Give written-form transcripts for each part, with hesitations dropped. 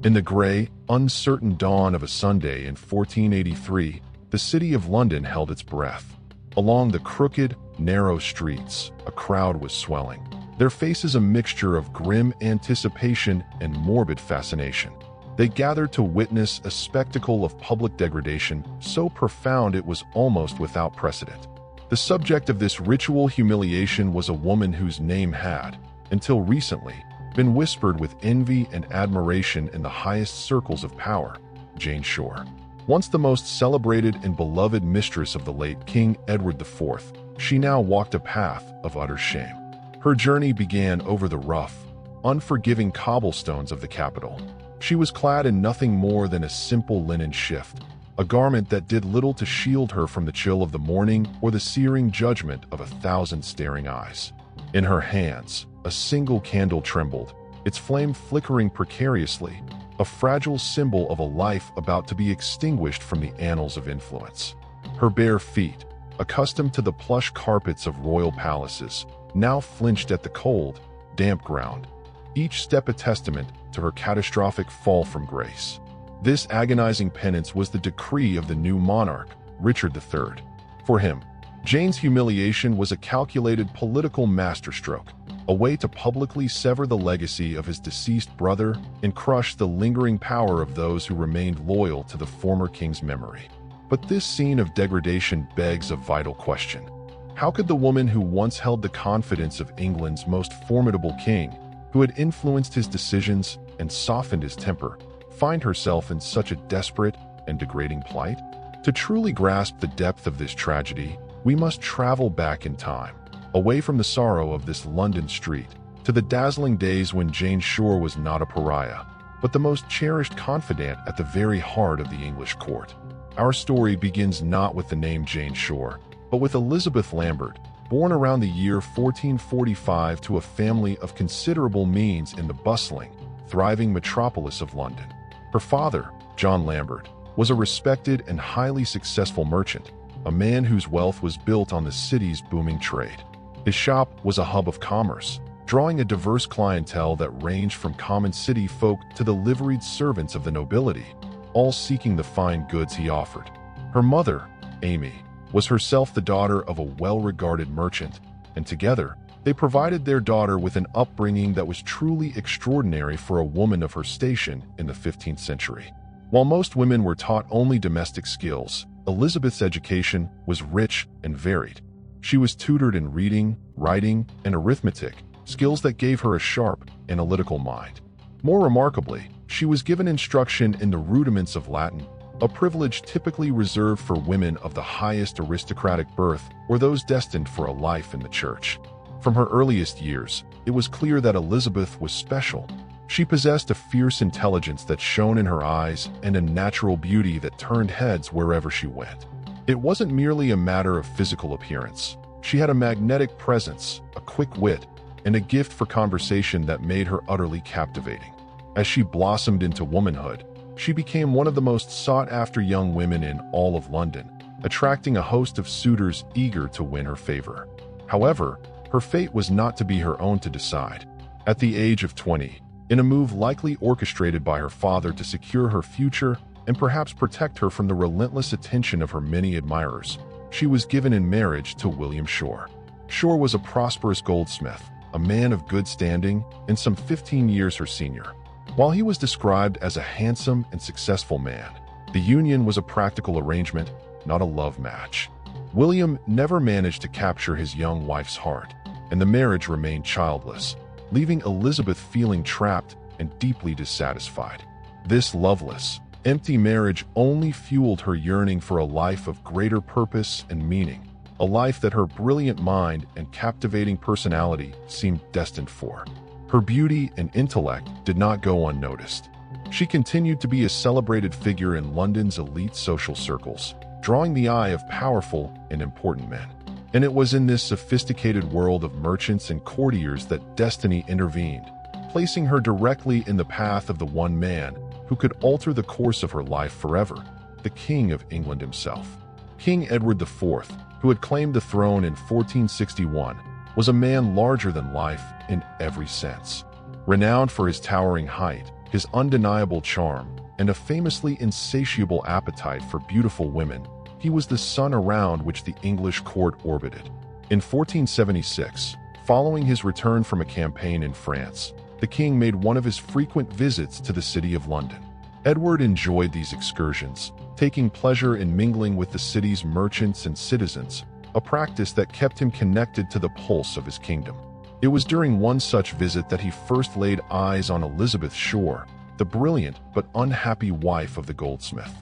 In the grey, uncertain dawn of a Sunday in 1483, the city of London held its breath. Along the crooked, narrow streets, a crowd was swelling, their faces a mixture of grim anticipation and morbid fascination. They gathered to witness a spectacle of public degradation so profound it was almost without precedent. The subject of this ritual humiliation was a woman whose name had, until recently, been whispered with envy and admiration in the highest circles of power: Jane Shore. Once the most celebrated and beloved mistress of the late King Edward IV, she now walked a path of utter shame. Her journey began over the rough, unforgiving cobblestones of the capital. She was clad in nothing more than a simple linen shift, a garment that did little to shield her from the chill of the morning or the searing judgment of 1,000 staring eyes. In her hands, a single candle trembled, its flame flickering precariously, a fragile symbol of a life about to be extinguished from the annals of influence. Her bare feet, accustomed to the plush carpets of royal palaces, now flinched at the cold, damp ground, each step a testament to her catastrophic fall from grace. This agonizing penance was the decree of the new monarch, Richard III. For him, Jane's humiliation was a calculated political masterstroke, a way to publicly sever the legacy of his deceased brother and crush the lingering power of those who remained loyal to the former king's memory. But this scene of degradation begs a vital question. How could the woman who once held the confidence of England's most formidable king, who had influenced his decisions and softened his temper, find herself in such a desperate and degrading plight? To truly grasp the depth of this tragedy, we must travel back in time, away from the sorrow of this London street, to the dazzling days when Jane Shore was not a pariah, but the most cherished confidant at the very heart of the English court. Our story begins not with the name Jane Shore, but with Elizabeth Lambert, born around the year 1445 to a family of considerable means in the bustling, thriving metropolis of London. Her father, John Lambert, was a respected and highly successful merchant, a man whose wealth was built on the city's booming trade. His shop was a hub of commerce, drawing a diverse clientele that ranged from common city folk to the liveried servants of the nobility, all seeking the fine goods he offered. Her mother, Amy, was herself the daughter of a well-regarded merchant, and together, they provided their daughter with an upbringing that was truly extraordinary for a woman of her station in the 15th century. While most women were taught only domestic skills, Elizabeth's education was rich and varied. She was tutored in reading, writing, and arithmetic, skills that gave her a sharp, analytical mind. More remarkably, she was given instruction in the rudiments of Latin, a privilege typically reserved for women of the highest aristocratic birth or those destined for a life in the church. From her earliest years, it was clear that Elizabeth was special. She possessed a fierce intelligence that shone in her eyes and a natural beauty that turned heads wherever she went. It wasn't merely a matter of physical appearance. She had a magnetic presence, a quick wit, and a gift for conversation that made her utterly captivating. As she blossomed into womanhood, she became one of the most sought-after young women in all of London, attracting a host of suitors eager to win her favor. However, her fate was not to be her own to decide. At the age of 20, in a move likely orchestrated by her father to secure her future and perhaps protect her from the relentless attention of her many admirers, she was given in marriage to William Shore. Shore was a prosperous goldsmith, a man of good standing, and some 15 years her senior. While he was described as a handsome and successful man, the union was a practical arrangement, not a love match. William never managed to capture his young wife's heart, and the marriage remained childless, leaving Elizabeth feeling trapped and deeply dissatisfied. This loveless, empty marriage only fueled her yearning for a life of greater purpose and meaning, a life that her brilliant mind and captivating personality seemed destined for. Her beauty and intellect did not go unnoticed. She continued to be a celebrated figure in London's elite social circles, drawing the eye of powerful and important men. And it was in this sophisticated world of merchants and courtiers that destiny intervened, placing her directly in the path of the one man who could alter the course of her life forever, the King of England himself. King Edward IV, who had claimed the throne in 1461, was a man larger than life in every sense. Renowned for his towering height, his undeniable charm, and a famously insatiable appetite for beautiful women, he was the sun around which the English court orbited. In 1476, following his return from a campaign in France, the king made one of his frequent visits to the city of London. Edward enjoyed these excursions, taking pleasure in mingling with the city's merchants and citizens, a practice that kept him connected to the pulse of his kingdom. It was during one such visit that he first laid eyes on Elizabeth Shore, the brilliant but unhappy wife of the goldsmith.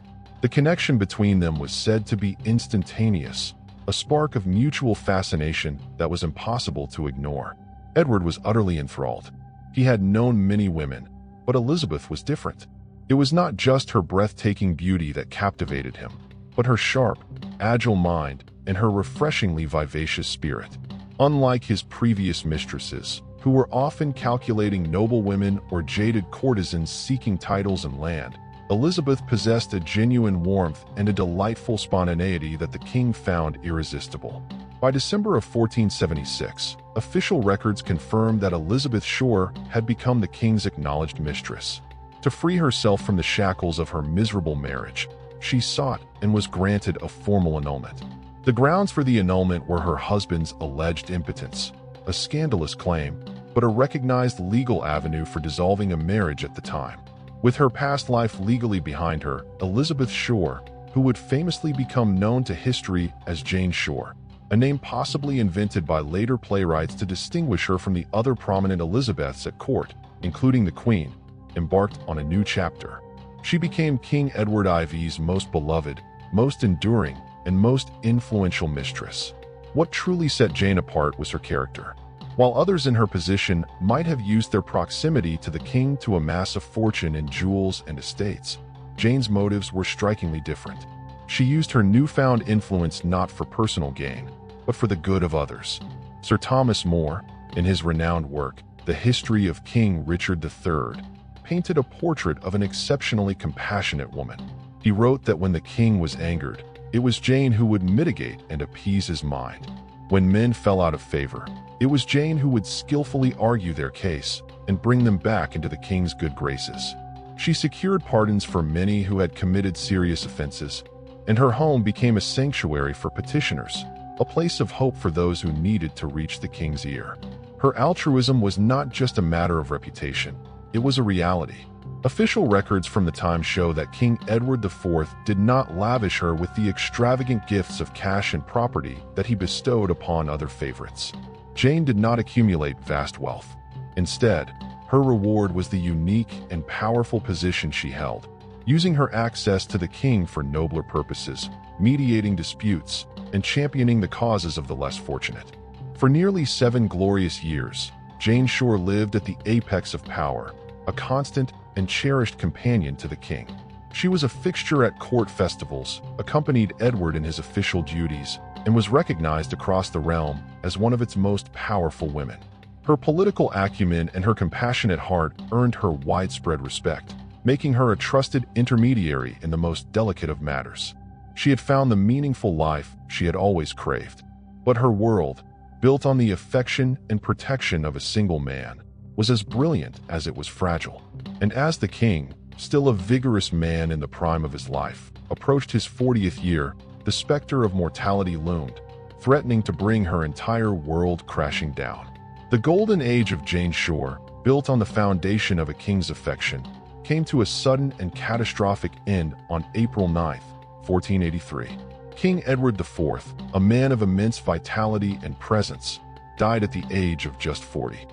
The connection between them was said to be instantaneous, a spark of mutual fascination that was impossible to ignore. Edward was utterly enthralled. He had known many women, but Elizabeth was different. It was not just her breathtaking beauty that captivated him, but her sharp, agile mind and her refreshingly vivacious spirit. Unlike his previous mistresses, who were often calculating noblewomen or jaded courtesans seeking titles and land, Elizabeth possessed a genuine warmth and a delightful spontaneity that the king found irresistible. By December of 1476, official records confirmed that Elizabeth Shore had become the king's acknowledged mistress. To free herself from the shackles of her miserable marriage, she sought and was granted a formal annulment. The grounds for the annulment were her husband's alleged impotence, a scandalous claim, but a recognized legal avenue for dissolving a marriage at the time. With her past life legally behind her, Elizabeth Shore, who would famously become known to history as Jane Shore, a name possibly invented by later playwrights to distinguish her from the other prominent Elizabeths at court, including the Queen, embarked on a new chapter. She became King Edward IV's most beloved, most enduring, and most influential mistress. What truly set Jane apart was her character. While others in her position might have used their proximity to the king to amass a fortune in jewels and estates, Jane's motives were strikingly different. She used her newfound influence not for personal gain, but for the good of others. Sir Thomas More, in his renowned work, The History of King Richard III, painted a portrait of an exceptionally compassionate woman. He wrote that when the king was angered, it was Jane who would mitigate and appease his mind. When men fell out of favor, it was Jane who would skillfully argue their case and bring them back into the king's good graces. She secured pardons for many who had committed serious offenses, and her home became a sanctuary for petitioners, a place of hope for those who needed to reach the king's ear. Her altruism was not just a matter of reputation, it was a reality. Official records from the time show that King Edward IV did not lavish her with the extravagant gifts of cash and property that he bestowed upon other favorites. Jane did not accumulate vast wealth. Instead, her reward was the unique and powerful position she held, using her access to the king for nobler purposes, mediating disputes, and championing the causes of the less fortunate. For nearly 7 glorious years, Jane Shore lived at the apex of power, a constant and cherished companion to the king. She was a fixture at court festivals, accompanied Edward in his official duties, and was recognized across the realm as one of its most powerful women. Her political acumen and her compassionate heart earned her widespread respect, making her a trusted intermediary in the most delicate of matters. She had found the meaningful life she had always craved. But her world, built on the affection and protection of a single man, was as brilliant as it was fragile. And as the king, still a vigorous man in the prime of his life, approached his 40th year, the specter of mortality loomed, threatening to bring her entire world crashing down. The golden age of Jane Shore, built on the foundation of a king's affection, came to a sudden and catastrophic end on April 9, 1483. King Edward IV, a man of immense vitality and presence, died at the age of just 40.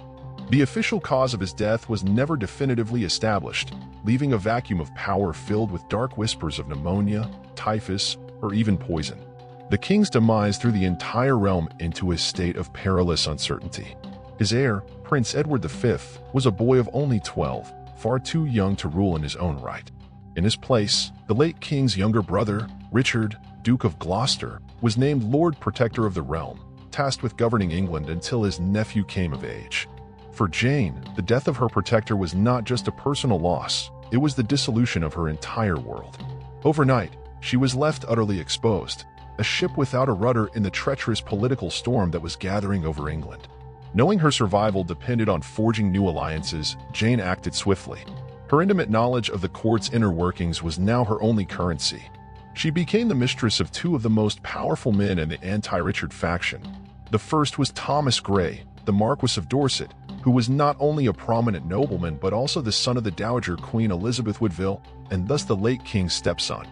The official cause of his death was never definitively established, leaving a vacuum of power filled with dark whispers of pneumonia, typhus, or even poison. The king's demise threw the entire realm into a state of perilous uncertainty. His heir, Prince Edward V, was a boy of only 12, far too young to rule in his own right. In his place, the late king's younger brother, Richard, Duke of Gloucester, was named Lord Protector of the realm, tasked with governing England until his nephew came of age. For Jane, the death of her protector was not just a personal loss, it was the dissolution of her entire world. Overnight, she was left utterly exposed, a ship without a rudder in the treacherous political storm that was gathering over England. Knowing her survival depended on forging new alliances, Jane acted swiftly. Her intimate knowledge of the court's inner workings was now her only currency. She became the mistress of two of the most powerful men in the anti-Richard faction. The first was Thomas Grey, the Marquis of Dorset, who was not only a prominent nobleman but also the son of the Dowager Queen Elizabeth Woodville, and thus the late king's stepson.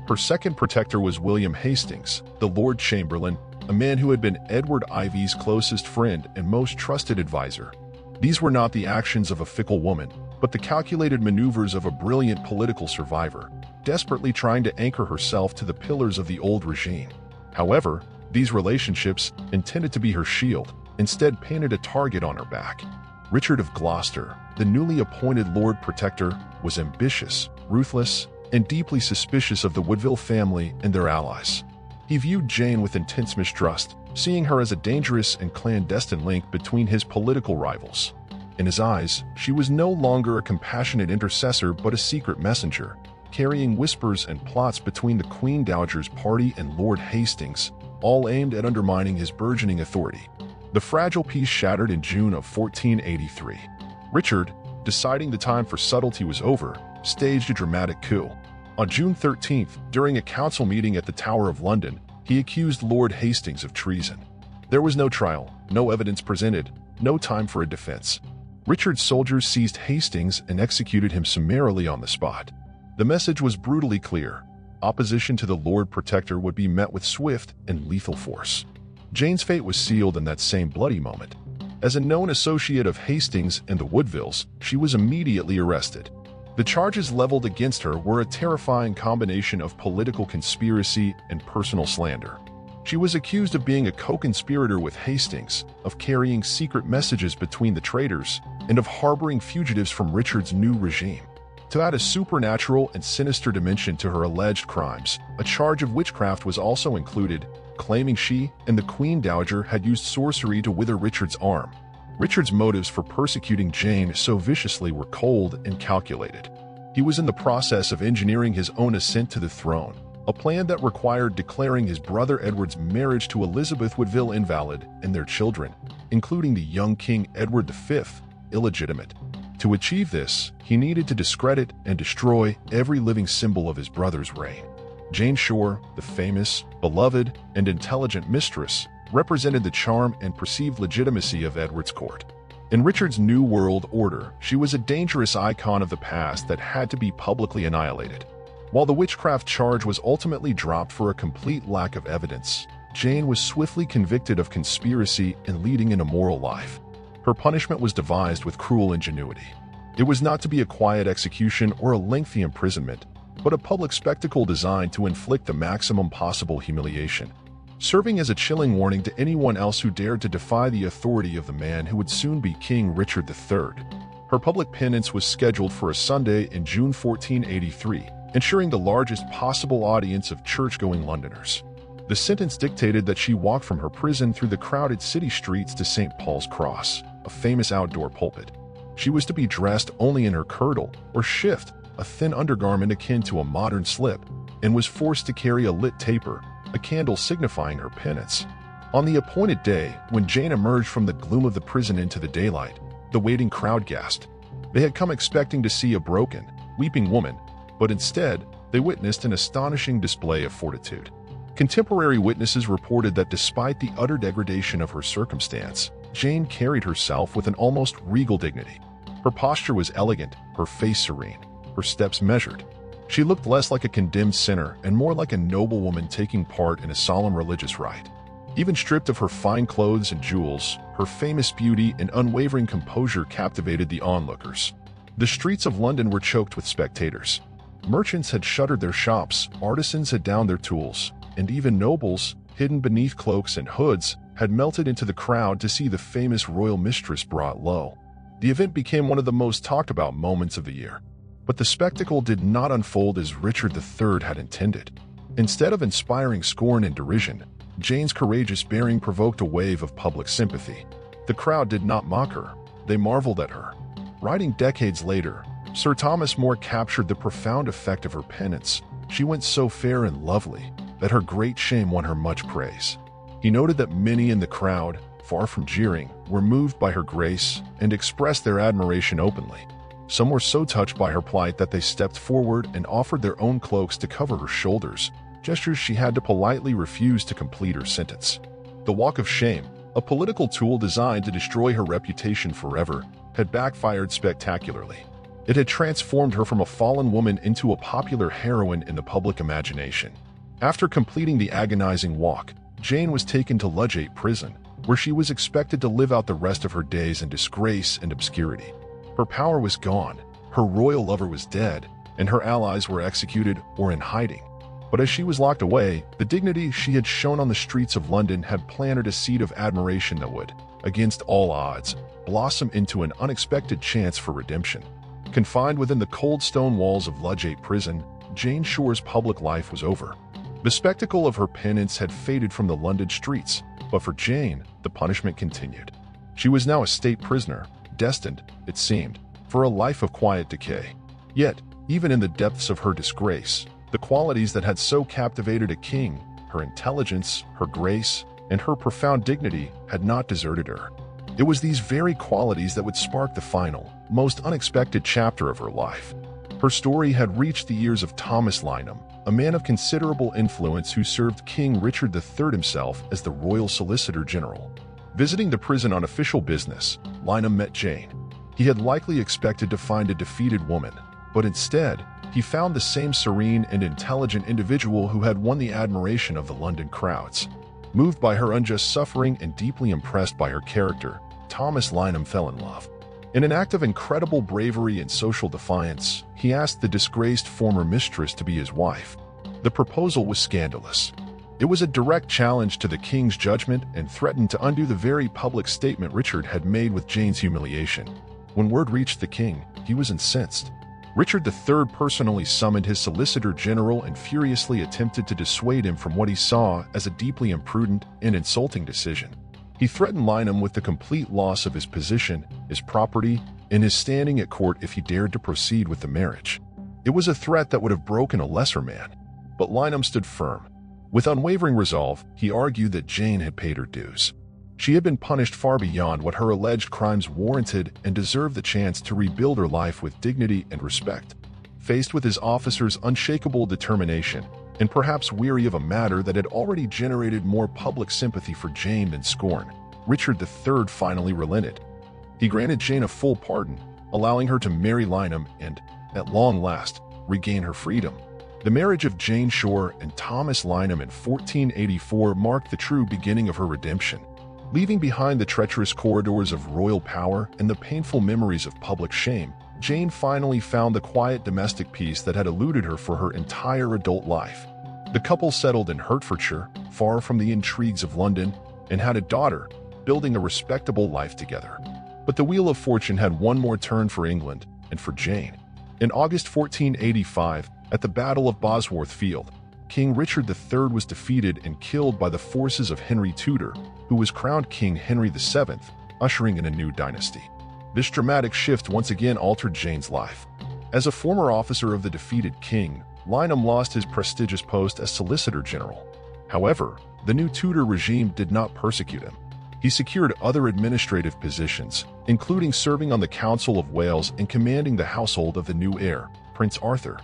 Her second protector was William Hastings, the Lord Chamberlain, a man who had been Edward Ivy's closest friend and most trusted advisor. These were not the actions of a fickle woman, but the calculated maneuvers of a brilliant political survivor, desperately trying to anchor herself to the pillars of the old regime. However, these relationships, intended to be her shield, instead painted a target on her back. Richard of Gloucester, the newly appointed Lord Protector, was ambitious, ruthless, and deeply suspicious of the Woodville family and their allies. He viewed Jane with intense mistrust, seeing her as a dangerous and clandestine link between his political rivals. In his eyes, she was no longer a compassionate intercessor but a secret messenger, carrying whispers and plots between the Queen Dowager's party and Lord Hastings, all aimed at undermining his burgeoning authority. The fragile peace shattered in June of 1483. Richard, deciding the time for subtlety was over, staged a dramatic coup. On June 13th, during a council meeting at the Tower of London, he accused Lord Hastings of treason. There was no trial, no evidence presented, no time for a defense. Richard's soldiers seized Hastings and executed him summarily on the spot. The message was brutally clear. Opposition to the Lord Protector would be met with swift and lethal force. Jane's fate was sealed in that same bloody moment. As a known associate of Hastings and the Woodvilles, she was immediately arrested. The charges leveled against her were a terrifying combination of political conspiracy and personal slander. She was accused of being a co-conspirator with Hastings, of carrying secret messages between the traitors, and of harboring fugitives from Richard's new regime. To add a supernatural and sinister dimension to her alleged crimes, a charge of witchcraft was also included, claiming she and the Queen Dowager had used sorcery to wither Richard's arm. Richard's motives for persecuting Jane so viciously were cold and calculated. He was in the process of engineering his own ascent to the throne, a plan that required declaring his brother Edward's marriage to Elizabeth Woodville invalid and their children, including the young King Edward V, illegitimate. To achieve this, he needed to discredit and destroy every living symbol of his brother's reign. Jane Shore, the famous, beloved, and intelligent mistress, represented the charm and perceived legitimacy of Edward's court. In Richard's New World Order, she was a dangerous icon of the past that had to be publicly annihilated. While the witchcraft charge was ultimately dropped for a complete lack of evidence, Jane was swiftly convicted of conspiracy and leading an immoral life. Her punishment was devised with cruel ingenuity. It was not to be a quiet execution or a lengthy imprisonment, but a public spectacle designed to inflict the maximum possible humiliation, serving as a chilling warning to anyone else who dared to defy the authority of the man who would soon be King Richard III. Her public penance was scheduled for a Sunday in June 1483, ensuring the largest possible audience of church-going Londoners. The sentence dictated that she walk from her prison through the crowded city streets to St. Paul's Cross, a famous outdoor pulpit. She was to be dressed only in her kirtle, or shift, a thin undergarment akin to a modern slip, and was forced to carry a lit taper, a candle signifying her penance. On the appointed day, when Jane emerged from the gloom of the prison into the daylight, the waiting crowd gasped. They had come expecting to see a broken, weeping woman, but instead, they witnessed an astonishing display of fortitude. Contemporary witnesses reported that despite the utter degradation of her circumstance, Jane carried herself with an almost regal dignity. Her posture was elegant, her face serene, her steps measured. She looked less like a condemned sinner and more like a noblewoman taking part in a solemn religious rite. Even stripped of her fine clothes and jewels, her famous beauty and unwavering composure captivated the onlookers. The streets of London were choked with spectators. Merchants had shuttered their shops, artisans had downed their tools, and even nobles, hidden beneath cloaks and hoods, had melted into the crowd to see the famous royal mistress brought low. The event became one of the most talked about moments of the year. But the spectacle did not unfold as Richard III had intended. Instead of inspiring scorn and derision, Jane's courageous bearing provoked a wave of public sympathy. The crowd did not mock her, they marveled at her. Writing decades later, Sir Thomas More captured the profound effect of her penance. She went so fair and lovely that her great shame won her much praise. He noted that many in the crowd, far from jeering, were moved by her grace and expressed their admiration openly. Some were so touched by her plight that they stepped forward and offered their own cloaks to cover her shoulders, gestures she had to politely refuse to complete her sentence. The Walk of Shame, a political tool designed to destroy her reputation forever, had backfired spectacularly. It had transformed her from a fallen woman into a popular heroine in the public imagination. After completing the agonizing walk, Jane was taken to Ludgate Prison, where she was expected to live out the rest of her days in disgrace and obscurity. Her power was gone, her royal lover was dead, and her allies were executed or in hiding. But as she was locked away, the dignity she had shown on the streets of London had planted a seed of admiration that would, against all odds, blossom into an unexpected chance for redemption. Confined within the cold stone walls of Ludgate Prison, Jane Shore's public life was over. The spectacle of her penance had faded from the London streets, but for Jane, the punishment continued. She was now a state prisoner, destined, it seemed, for a life of quiet decay. Yet, even in the depths of her disgrace, the qualities that had so captivated a king, her intelligence, her grace, and her profound dignity, had not deserted her. It was these very qualities that would spark the final, most unexpected chapter of her life. Her story had reached the ears of Thomas Lynham, a man of considerable influence who served King Richard III himself as the Royal Solicitor General. Visiting the prison on official business, Lynham met Jane. He had likely expected to find a defeated woman, but instead, he found the same serene and intelligent individual who had won the admiration of the London crowds. Moved by her unjust suffering and deeply impressed by her character, Thomas Lynham fell in love. In an act of incredible bravery and social defiance, he asked the disgraced former mistress to be his wife. The proposal was scandalous. It was a direct challenge to the king's judgment and threatened to undo the very public statement Richard had made with Jane's humiliation. When word reached the king, he was incensed. Richard III personally summoned his Solicitor General and furiously attempted to dissuade him from what he saw as a deeply imprudent and insulting decision. He threatened Lynham with the complete loss of his position, his property, and his standing at court if he dared to proceed with the marriage. It was a threat that would have broken a lesser man, but Lynham stood firm. With unwavering resolve, he argued that Jane had paid her dues. She had been punished far beyond what her alleged crimes warranted and deserved the chance to rebuild her life with dignity and respect. Faced with his officer's unshakable determination, and perhaps weary of a matter that had already generated more public sympathy for Jane than scorn, Richard III finally relented. He granted Jane a full pardon, allowing her to marry Lynham and, at long last, regain her freedom. The marriage of Jane Shore and Thomas Lynham in 1484 marked the true beginning of her redemption. Leaving behind the treacherous corridors of royal power and the painful memories of public shame, Jane finally found the quiet domestic peace that had eluded her for her entire adult life. The couple settled in Hertfordshire, far from the intrigues of London, and had a daughter, building a respectable life together. But the wheel of fortune had one more turn for England and for Jane. In August 1485, at the Battle of Bosworth Field, King Richard III was defeated and killed by the forces of Henry Tudor, who was crowned King Henry VII, ushering in a new dynasty. This dramatic shift once again altered Jane's life. As a former officer of the defeated king, Lynham lost his prestigious post as Solicitor General. However, the new Tudor regime did not persecute him. He secured other administrative positions, including serving on the Council of Wales and commanding the household of the new heir, Prince Arthur.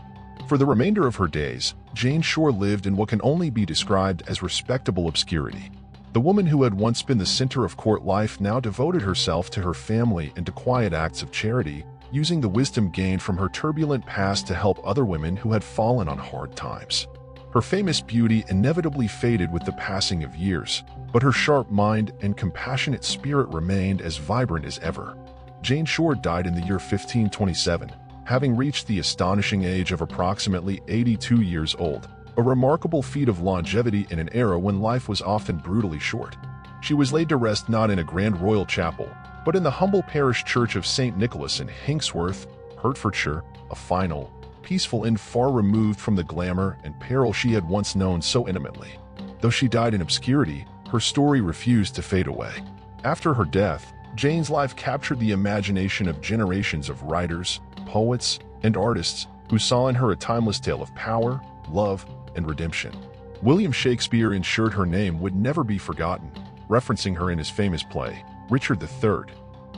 For the remainder of her days, Jane Shore lived in what can only be described as respectable obscurity. The woman who had once been the center of court life now devoted herself to her family and to quiet acts of charity, using the wisdom gained from her turbulent past to help other women who had fallen on hard times. Her famous beauty inevitably faded with the passing of years, but her sharp mind and compassionate spirit remained as vibrant as ever. Jane Shore died in the year 1527, having reached the astonishing age of approximately 82 years old, a remarkable feat of longevity in an era when life was often brutally short. She was laid to rest not in a grand royal chapel, but in the humble parish church of St. Nicholas in Hinksworth, Hertfordshire, a final, peaceful inn far removed from the glamour and peril she had once known so intimately. Though she died in obscurity, her story refused to fade away. After her death, Jane's life captured the imagination of generations of writers, poets, and artists who saw in her a timeless tale of power, love, and redemption. William Shakespeare ensured her name would never be forgotten, referencing her in his famous play, Richard III.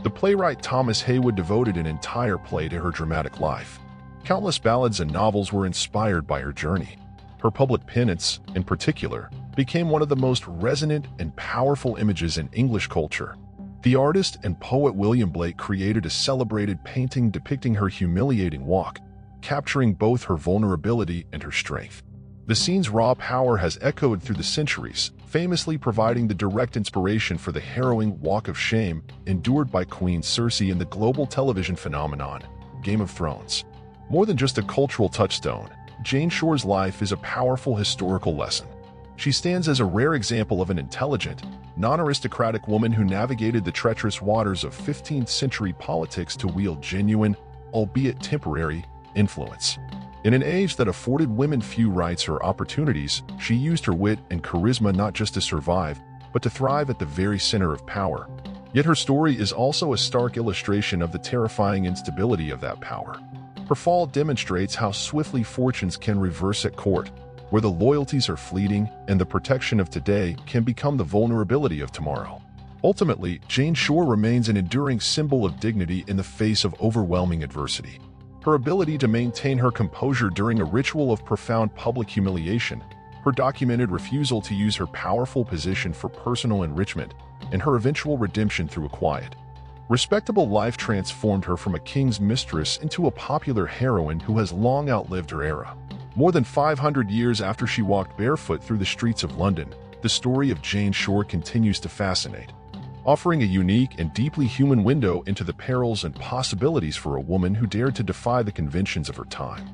The playwright Thomas Haywood devoted an entire play to her dramatic life. Countless ballads and novels were inspired by her journey. Her public penance, in particular, became one of the most resonant and powerful images in English culture. The artist and poet William Blake created a celebrated painting depicting her humiliating walk, capturing both her vulnerability and her strength. The scene's raw power has echoed through the centuries, famously providing the direct inspiration for the harrowing walk of shame endured by Queen Cersei in the global television phenomenon, Game of Thrones. More than just a cultural touchstone, Jane Shore's life is a powerful historical lesson. She stands as a rare example of an intelligent, non-aristocratic woman who navigated the treacherous waters of 15th-century politics to wield genuine, albeit temporary, influence. In an age that afforded women few rights or opportunities, she used her wit and charisma not just to survive, but to thrive at the very center of power. Yet her story is also a stark illustration of the terrifying instability of that power. Her fall demonstrates how swiftly fortunes can reverse at court, where the loyalties are fleeting and the protection of today can become the vulnerability of tomorrow. Ultimately, Jane Shore remains an enduring symbol of dignity in the face of overwhelming adversity. Her ability to maintain her composure during a ritual of profound public humiliation, her documented refusal to use her powerful position for personal enrichment, and her eventual redemption through a quiet, respectable life transformed her from a king's mistress into a popular heroine who has long outlived her era. More than 500 years after she walked barefoot through the streets of London, the story of Jane Shore continues to fascinate, offering a unique and deeply human window into the perils and possibilities for a woman who dared to defy the conventions of her time.